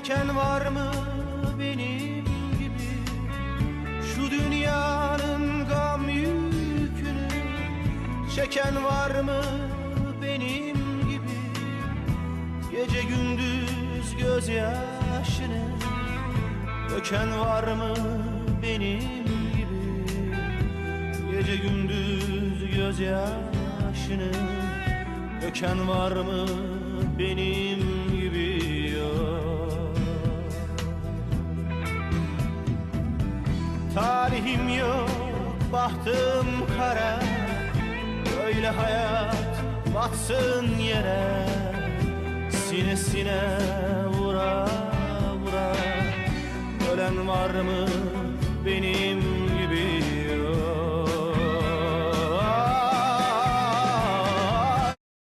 çeken var mı benim gibi? Şu dünyanın gam yükünü çeken var mı benim gibi? Gece gündüz gözyaşını döken var mı benim gibi? Gece gündüz gözyaşını döken var mı benim gibi? Talihim yok, bahtım kara, böyle hayat batsın yere. Sinesine vura vura ölen var mı benim